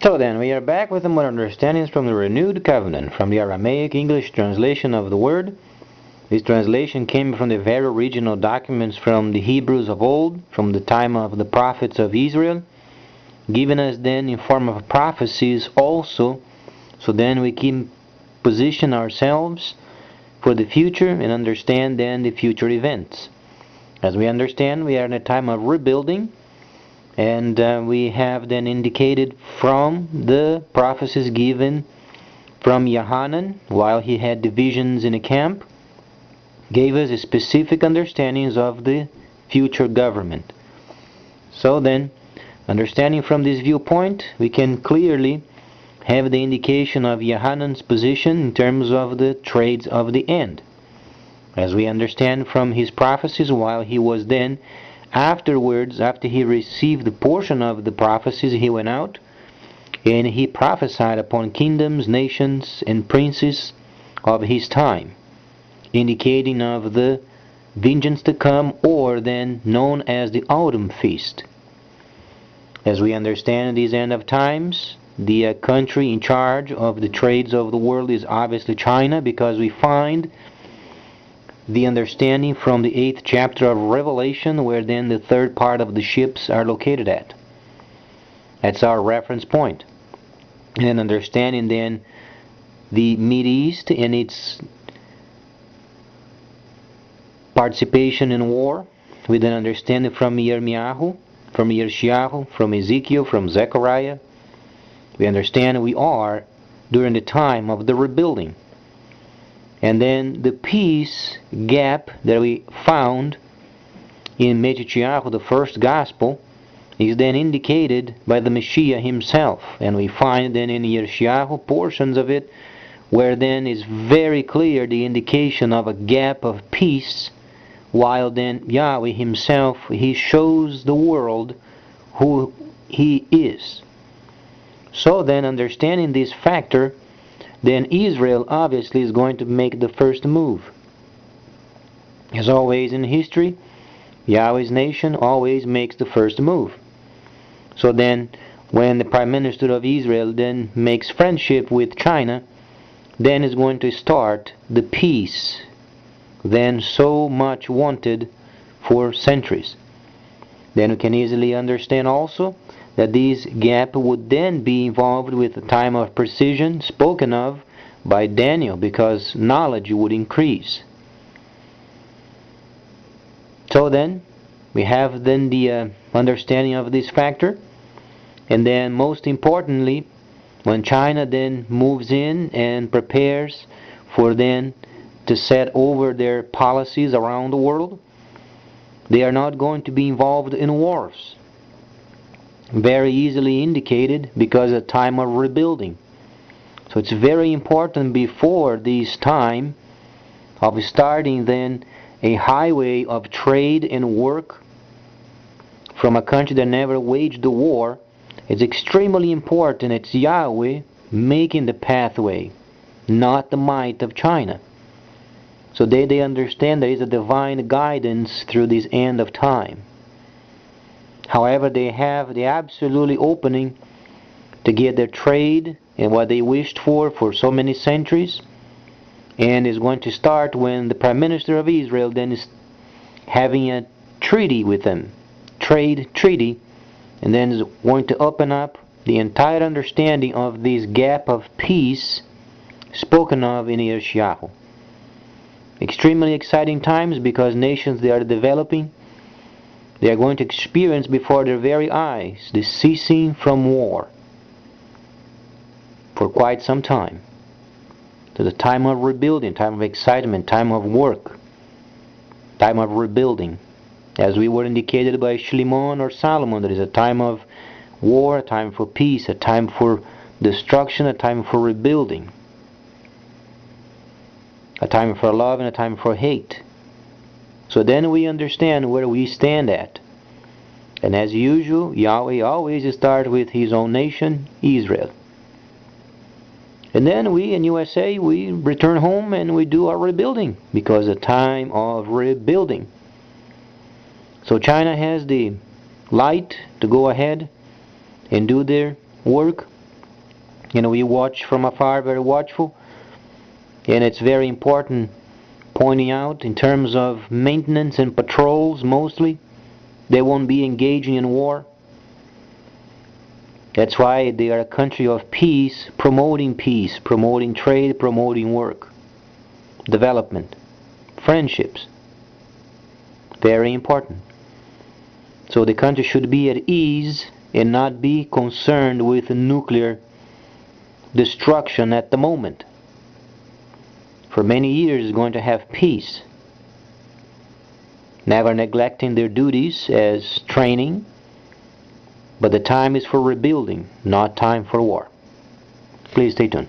So then, we are back with more understandings from the Renewed Covenant, from the Aramaic English translation of the Word. This translation came from the very original documents from the Hebrews of old, from the time of the prophets of Israel, given us then in form of prophecies also, so then we can position ourselves for the future and understand then the future events. As we understand, we are in a time of rebuilding, and we have then indicated from the prophecies given from Yohanan while he had divisions in a camp, gave us specific understandings of the future government. So then, understanding from this viewpoint, we can clearly have the indication of Yohanan's position in terms of the trades of the end. As we understand from his prophecies while he was then afterwards, after he received the portion of the prophecies, he went out and he prophesied upon kingdoms, nations, and princes of his time, indicating of the vengeance to come, or then known as the autumn feast. As we understand these end of times, the country in charge of the trades of the world is obviously China, because we find the understanding from the 8th chapter of Revelation, where then the third part of the ships are located at. That's our reference point. And understanding then the Mideast and its participation in war, we then understand it from Yirmiyahu, from Yeshayahu, from Ezekiel, from Zechariah. We understand we are during the time of the rebuilding. And then the peace gap that we found in Melchiah, the first gospel, is then indicated by the Messiah himself. And we find then in Yeshayahu portions of it where then is very clear the indication of a gap of peace, while then Yahweh himself, he shows the world who he is. So then, understanding this factor, then Israel obviously is going to make the first move. As always in history, Yahweh's nation always makes the first move. So then, when the Prime Minister of Israel then makes friendship with China, then is going to start the peace then so much wanted for centuries. Then we can easily understand also that this gap would then be involved with a time of precision spoken of by Daniel, because knowledge would increase. So then, we have then the understanding of this factor, and then most importantly, when China then moves in and prepares for then to set over their policies around the world, they are not going to be involved in wars. Very easily indicated, because of time of rebuilding. So it's very important before this time of starting then a highway of trade and work from a country that never waged a war. It's extremely important. It's Yahweh making the pathway, not the might of China. So they understand there is a divine guidance through this end of time. However, they have the absolutely opening to get their trade and what they wished for so many centuries, and is going to start when the Prime Minister of Israel then is having a treaty with them, trade treaty, and then is going to open up the entire understanding of this gap of peace spoken of in Yeshayahu. Extremely exciting times, because nations they are developing, they are going to experience before their very eyes the ceasing from war for quite some time. To the time of rebuilding, time of excitement, time of work, time of rebuilding. As we were indicated by Shimon or Solomon, there is a time of war, a time for peace, a time for destruction, a time for rebuilding. A time for love and a time for hate. So then we understand where we stand at. And as usual, Yahweh always starts with his own nation, Israel. And then we in USA, we return home and we do our rebuilding, because a time of rebuilding. So China has the light to go ahead and do their work, We watch from afar, very watchful, and it's very important pointing out in terms of maintenance and patrols mostly. They won't be engaging in war. That's why they are a country of peace, promoting trade, promoting work, development, friendships. Very important. So the country should be at ease and not be concerned with nuclear destruction at the moment. For many years it's going to have peace, never neglecting their duties as training, but the time is for rebuilding, not time for war. Please stay tuned.